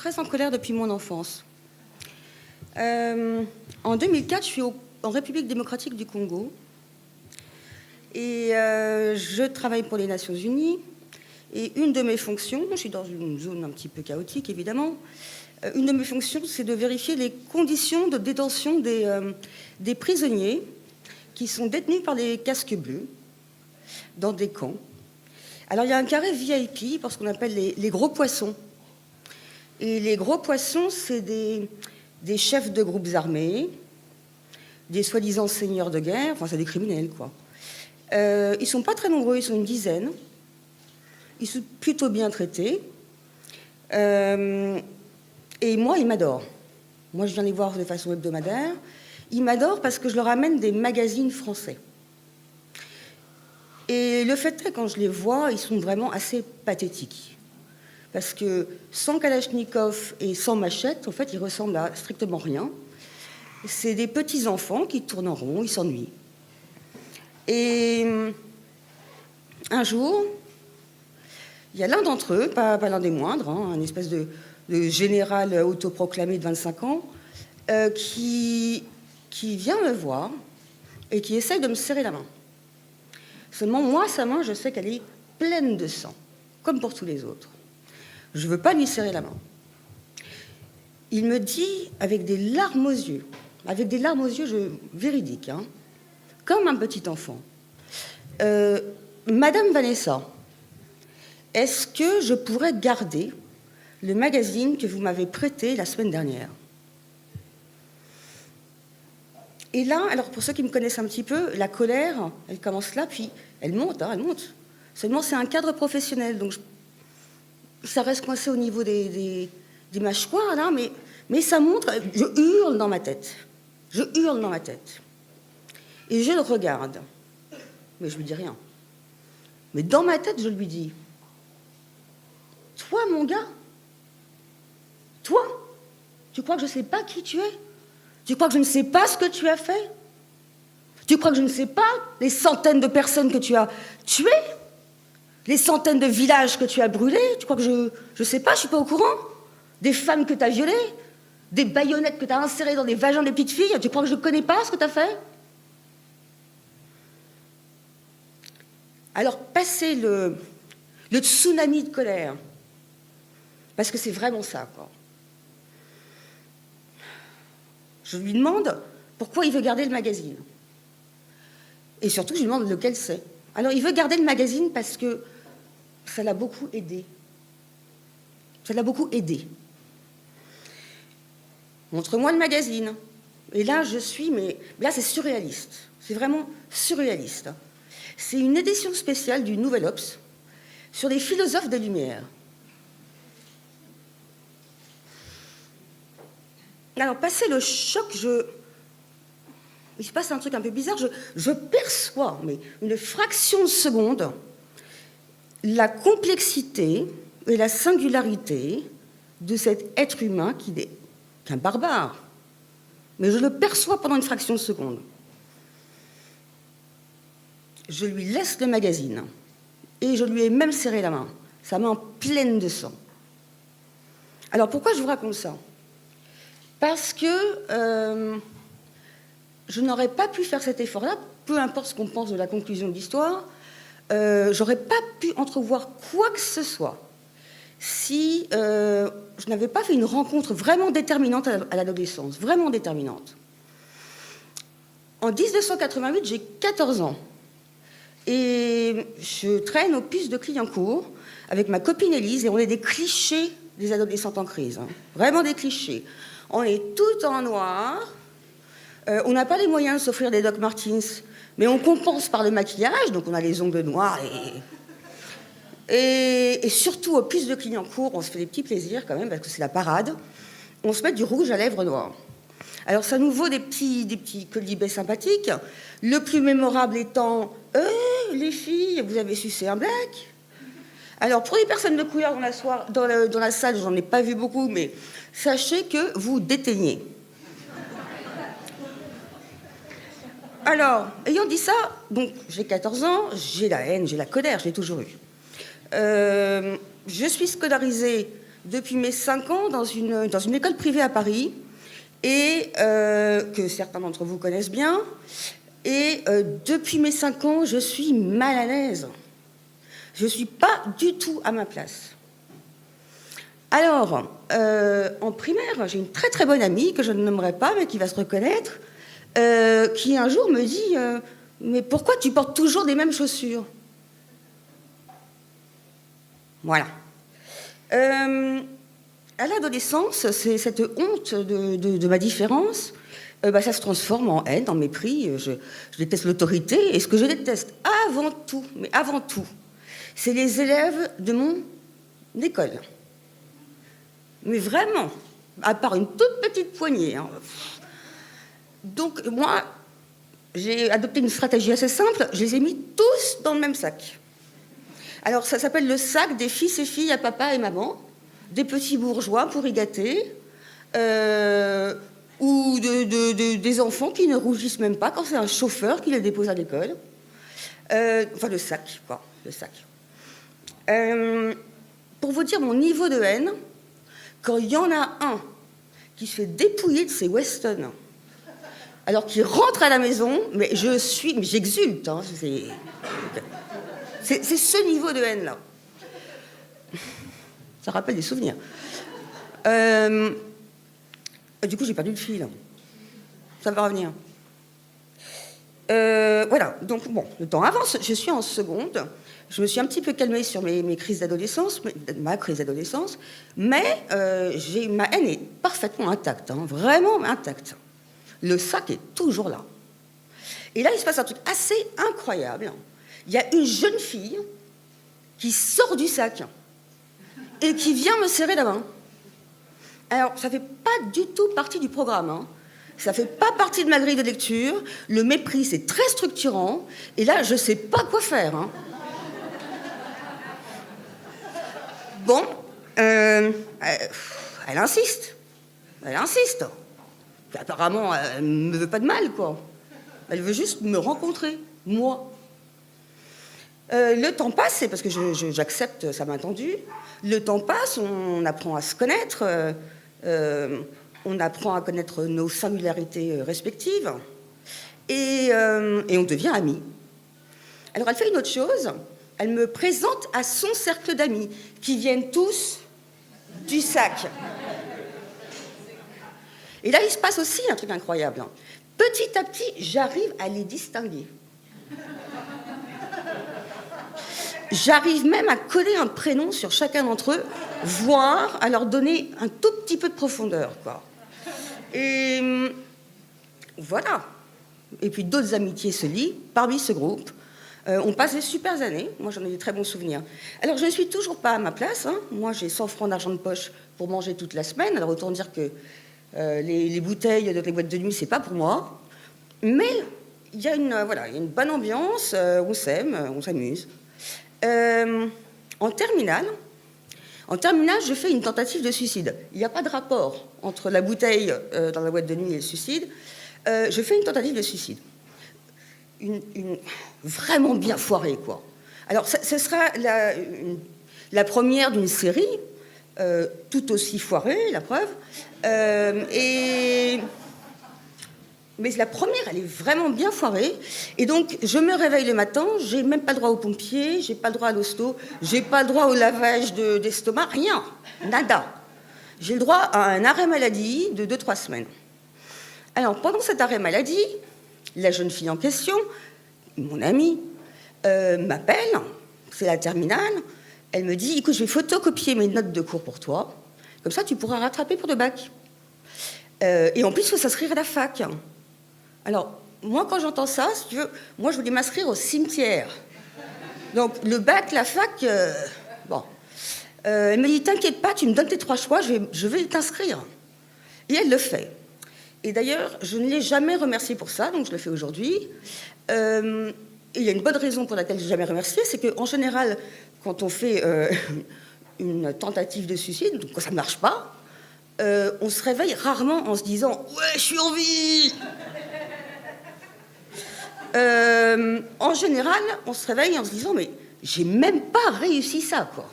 très en colère depuis mon enfance. En 2004, je suis en République démocratique du Congo et je travaille pour les Nations Unies. Et une de mes fonctions, je suis dans une zone un petit peu chaotique évidemment, une de mes fonctions, c'est de vérifier les conditions de détention des prisonniers qui sont détenus par des casques bleus dans des camps. Alors il y a un carré VIP pour ce qu'on appelle les gros poissons. Et les gros poissons, c'est des chefs de groupes armés, des soi-disant seigneurs de guerre, enfin c'est des criminels quoi. Ils sont pas très nombreux, ils sont une dizaine. Ils sont plutôt bien traités. Et moi, ils m'adorent. Moi, je viens les voir de façon hebdomadaire. Ils m'adorent parce que je leur amène des magazines français. Et le fait est, quand je les vois, ils sont vraiment assez pathétiques. Parce que sans Kalachnikov et sans machette, en fait, ils ressemblent à strictement rien. C'est des petits enfants qui tournent en rond, ils s'ennuient. Et un jour, il y a l'un d'entre eux, pas l'un des moindres, hein, un espèce de général autoproclamé de 25 ans, qui vient me voir et qui essaye de me serrer la main. Seulement, moi, sa main, je sais qu'elle est pleine de sang, comme pour tous les autres. Je ne veux pas lui serrer la main. Il me dit, avec des larmes aux yeux, véridiques, hein, comme un petit enfant, Madame Vanessa, est-ce que je pourrais garder le magazine que vous m'avez prêté la semaine dernière? Et là, alors pour ceux qui me connaissent un petit peu, la colère, elle commence là, puis elle monte, hein, elle monte. Seulement, c'est un cadre professionnel, donc ça reste coincé au niveau des mâchoires, là, mais ça montre, je hurle dans ma tête. Je hurle dans ma tête. Et je le regarde, mais je lui dis rien. Mais dans ma tête, je lui dis, toi, mon gars, toi, tu crois que je ne sais pas qui tu es? Tu crois que je ne sais pas ce que tu as fait? Tu crois que je ne sais pas les centaines de personnes que tu as tuées? Les centaines de villages que tu as brûlés? Tu crois que je ne sais pas, je ne suis pas au courant? Des femmes que tu as violées? Des baïonnettes que tu as insérées dans des vagins des petites filles? Tu crois que je ne connais pas ce que tu as fait? Alors, passez le tsunami de colère, parce que c'est vraiment ça, quoi. Je lui demande pourquoi il veut garder le magazine. Et surtout, je lui demande lequel c'est. Alors, il veut garder le magazine parce que ça l'a beaucoup aidé. Ça l'a beaucoup aidé. Montre-moi le magazine. Et là, mais là, c'est surréaliste. C'est vraiment surréaliste. C'est une édition spéciale du Nouvel Obs sur les philosophes des Lumières. Alors, passé le choc, il se passe un truc un peu bizarre. Je perçois, mais une fraction de seconde, la complexité et la singularité de cet être humain qui n'est qu'un barbare. Mais je le perçois pendant une fraction de seconde. Je lui laisse le magazine et je lui ai même serré la main, sa main pleine de sang. Alors, pourquoi je vous raconte ça? Parce que je n'aurais pas pu faire cet effort-là, peu importe ce qu'on pense de la conclusion de l'histoire, j'aurais pas pu entrevoir quoi que ce soit si je n'avais pas fait une rencontre vraiment déterminante à l'adolescence, vraiment déterminante. En 1988, j'ai 14 ans et je traîne aux puces de Clignancourt avec ma copine Élise et on est des clichés des adolescentes en crise, hein, vraiment des clichés. On est tout en noir, on n'a pas les moyens de s'offrir des Doc Martens, mais on compense par le maquillage, donc on a les ongles noirs et surtout aux puces de Clignancourt, on se fait des petits plaisirs quand même, parce que c'est la parade, on se met du rouge à lèvres noir. Alors ça nous vaut des petits colibets sympathiques, le plus mémorable étant « les filles, vous avez sucé un black ?» Alors, pour les personnes de couleur dans la salle, j'en ai pas vu beaucoup, mais sachez que vous déteignez. Alors, ayant dit ça, donc j'ai 14 ans, j'ai la haine, j'ai la colère, je l'ai toujours eue. Je suis scolarisée depuis mes 5 ans dans une école privée à Paris, et que certains d'entre vous connaissent bien. Et depuis mes 5 ans, je suis mal à l'aise. Je ne suis pas du tout à ma place. Alors, en primaire, j'ai une très très bonne amie, que je ne nommerai pas, mais qui va se reconnaître, qui un jour me dit mais pourquoi tu portes toujours des mêmes chaussures? Voilà. À l'adolescence, c'est cette honte de ma différence, ça se transforme en haine, en mépris. Je déteste l'autorité. Et ce que je déteste avant tout, mais avant tout, c'est les élèves de mon école. Mais vraiment, à part une toute petite poignée. Hein. Donc moi, j'ai adopté une stratégie assez simple. Je les ai mis tous dans le même sac. Alors ça s'appelle le sac des fils et filles à papa et maman, des petits bourgeois pour y gâter, ou des enfants qui ne rougissent même pas quand c'est un chauffeur qui les dépose à l'école. Enfin, le sac, quoi, le sac. Pour vous dire mon niveau de haine, quand il y en a un qui se fait dépouiller de ses Weston, alors qu'il rentre à la maison, mais j'exulte, hein, c'est ce niveau de haine-là. Ça rappelle des souvenirs. Du coup, j'ai perdu le fil. Ça va revenir. Voilà, donc bon, le temps avance. Je suis en seconde. Je me suis un petit peu calmée sur mes crises d'adolescence, ma crise d'adolescence, mais ma haine est parfaitement intacte, hein, vraiment intacte. Le sac est toujours là. Et là, il se passe un truc assez incroyable. Il y a une jeune fille qui sort du sac et qui vient me serrer la main. Alors, ça ne fait pas du tout partie du programme. Hein. Ça ne fait pas partie de ma grille de lecture. Le mépris, c'est très structurant. Et là, je ne sais pas quoi faire. Hein. Bon, elle insiste. Elle insiste. Puis, apparemment, elle ne me veut pas de mal, quoi. Elle veut juste me rencontrer, moi. Le temps passe, c'est parce que j'accepte sa main tendue. Le temps passe, on apprend à se connaître, on apprend à connaître nos singularités respectives, et on devient amis. Alors elle fait une autre chose, elle me présente à son cercle d'amis, qui viennent tous du sac. Et là, il se passe aussi un truc incroyable. Petit à petit, j'arrive à les distinguer. J'arrive même à coller un prénom sur chacun d'entre eux, voire à leur donner un tout petit peu de profondeur, quoi. Et voilà. Et puis d'autres amitiés se lient parmi ce groupe. On passe des super années. Moi, j'en ai des très bons souvenirs. Alors, je ne suis toujours pas à ma place. Hein. Moi, j'ai 100 francs d'argent de poche pour manger toute la semaine. Alors, autant dire que les bouteilles de les boîtes de nuit, c'est pas pour moi. Mais il y a une bonne ambiance. On s'aime, on s'amuse. En terminale, je fais une tentative de suicide. Il n'y a pas de rapport entre la bouteille dans la boîte de nuit et le suicide. Je fais une tentative de suicide. Une vraiment bien foirée, quoi. Alors, ce sera la première d'une série, tout aussi foirée, la preuve. Mais la première, elle est vraiment bien foirée. Et donc, je me réveille le matin, j'ai même pas le droit aux pompiers, j'ai pas le droit à l'hosto, j'ai pas le droit au lavage d'estomac, rien, nada. J'ai le droit à un arrêt maladie de 2-3 semaines. Alors, pendant cet arrêt maladie, la jeune fille en question, mon amie, m'appelle, c'est la terminale, elle me dit « Écoute, je vais photocopier mes notes de cours pour toi, comme ça tu pourras rattraper pour le bac. Et en plus, il faut s'inscrire à la fac. » Alors, moi, quand j'entends ça, si tu veux, moi, je voulais m'inscrire au cimetière. Donc, le bac, la fac, bon. Elle me dit, t'inquiète pas, tu me donnes tes 3 choix, je vais t'inscrire. Et elle le fait. Et d'ailleurs, je ne l'ai jamais remerciée pour ça, donc je le fais aujourd'hui. Il y a une bonne raison pour laquelle je ne l'ai jamais remerciée, c'est qu'en général, quand on fait une tentative de suicide, donc quand ça ne marche pas, on se réveille rarement en se disant « Ouais, je suis en vie !» En général, on se réveille en se disant « Mais j'ai même pas réussi ça, quoi. »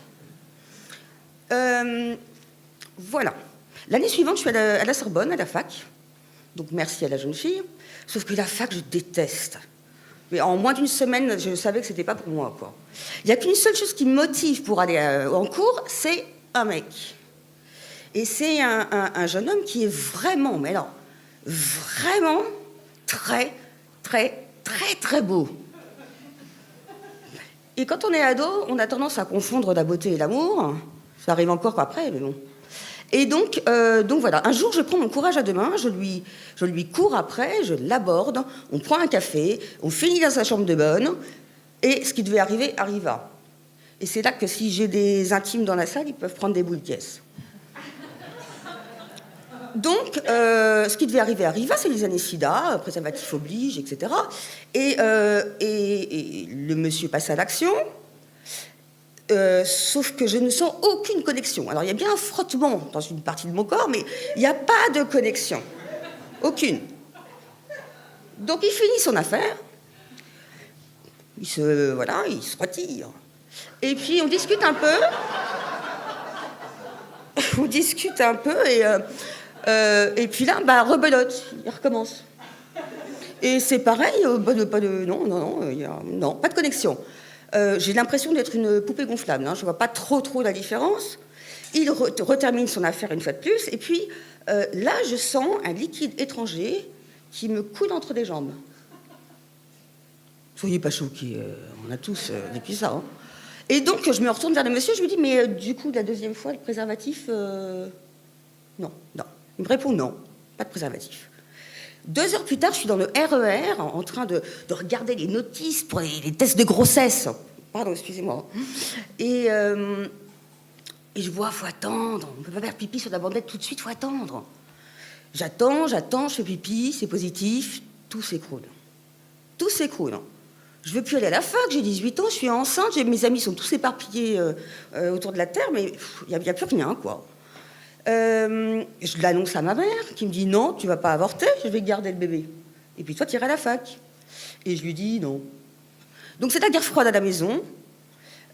Voilà. L'année suivante, je suis à la Sorbonne, à la fac. Donc merci à la jeune fille. Sauf que la fac, je déteste. Mais en moins d'une semaine, je savais que c'était pas pour moi, quoi. Il n'y a qu'une seule chose qui me motive pour aller en cours, c'est un mec. Et c'est un jeune homme qui est vraiment, mais alors, vraiment très, très, très, très beau. Et quand on est ado, on a tendance à confondre la beauté et l'amour. Ça arrive encore après, mais bon. Et donc voilà, un jour, je prends mon courage à deux mains, je lui cours après, je l'aborde, on prend un café, on finit dans sa chambre de bonne, et ce qui devait arriver, arriva. Et c'est là que si j'ai des intimes dans la salle, ils peuvent prendre des boules de caisse. Donc, ce qui devait arriver arriva, c'est les années SIDA, préservatif oblige, etc. Et le monsieur passe à l'action. Sauf que je ne sens aucune connexion. Alors, il y a bien un frottement dans une partie de mon corps, mais il n'y a pas de connexion. Aucune. Donc, il finit son affaire. Il se retire. Et puis, on discute un peu. On discute un peu, et puis là, rebelote. Il recommence. Et c'est pareil, non, pas de connexion. J'ai l'impression d'être une poupée gonflable, hein, je ne vois pas trop la différence. Il retermine son affaire une fois de plus, et puis là, je sens un liquide étranger qui me coule entre les jambes. Soyez pas choqués, on a tous vécu ça. Hein. Et donc, je me retourne vers le monsieur, je lui dis, mais du coup, la deuxième fois, le préservatif, non. Il me répond non, pas de préservatif. 2 heures plus tard, je suis dans le RER en train de regarder les notices pour les tests de grossesse. Pardon, excusez-moi. Et je vois, faut attendre. On ne peut pas faire pipi sur la bandette tout de suite, faut attendre. J'attends, je fais pipi, c'est positif, tout s'écroule. Tout s'écroule. Je ne veux plus aller à la fac, j'ai 18 ans, je suis enceinte, mes amis sont tous éparpillés autour de la Terre, mais il n'y a plus rien, quoi. Je l'annonce à ma mère, qui me dit non, tu vas pas avorter, je vais garder le bébé. Et puis toi, tu iras à la fac. Et je lui dis non. Donc c'est la guerre froide à la maison.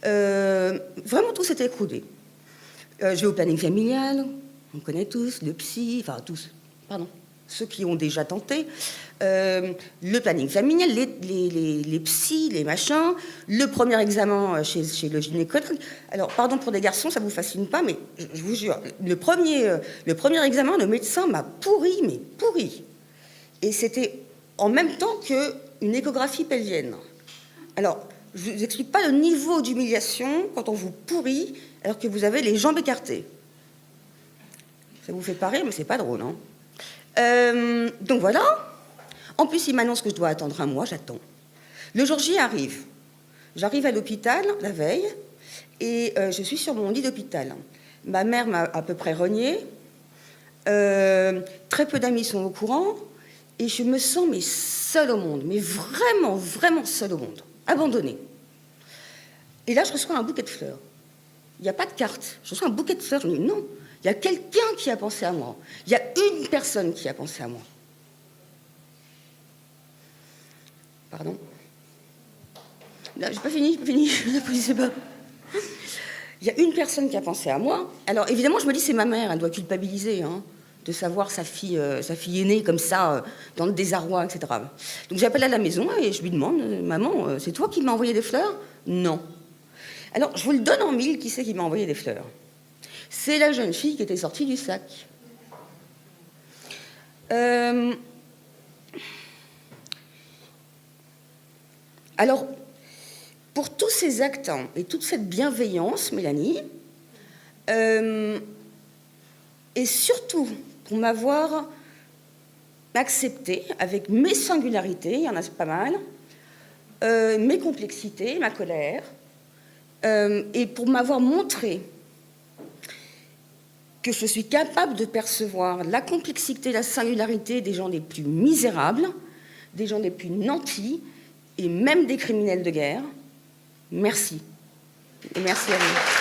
Vraiment, tout s'était écroulé. Je vais au planning familial, on connaît tous, le psy, enfin tous, pardon, ceux qui ont déjà tenté. Le planning familial, les psys, les machins, le premier examen chez le gynécologue. Alors, pardon pour des garçons, ça vous fascine pas, mais je vous jure, le premier examen, le médecin m'a pourri. Et c'était en même temps qu'une échographie pelvienne. Alors, je ne vous explique pas le niveau d'humiliation quand on vous pourrit alors que vous avez les jambes écartées. Ça vous fait pas rire, mais c'est pas drôle, hein. Donc voilà. En plus, il m'annonce que je dois attendre un mois, j'attends. Le jour J arrive. J'arrive à l'hôpital la veille et je suis sur mon lit d'hôpital. Ma mère m'a à peu près reniée. Très peu d'amis sont au courant et je me sens seule au monde, mais vraiment, vraiment seule au monde, abandonnée. Et là, je reçois un bouquet de fleurs. Il n'y a pas de carte. Je reçois un bouquet de fleurs. Je me dis non, il y a quelqu'un qui a pensé à moi. Il y a une personne qui a pensé à moi. Pardon. Là, j'ai pas fini. N'applaudissez pas. Il y a une personne qui a pensé à moi. Alors, évidemment, je me dis, c'est ma mère, elle doit culpabiliser, hein, de savoir sa fille aînée comme ça, dans le désarroi, etc. Donc, j'appelle à la maison et je lui demande, maman, c'est toi qui m'as envoyé des fleurs? Non. Alors, je vous le donne en mille, qui c'est qui m'a envoyé des fleurs? C'est la jeune fille qui était sortie du sac. Alors, pour tous ces actes et toute cette bienveillance, Mélanie, et surtout pour m'avoir accepté avec mes singularités, il y en a pas mal, mes complexités, ma colère, et pour m'avoir montré que je suis capable de percevoir la complexité, la singularité des gens les plus misérables, des gens les plus nantis, et même des criminels de guerre. Merci. Et merci à vous.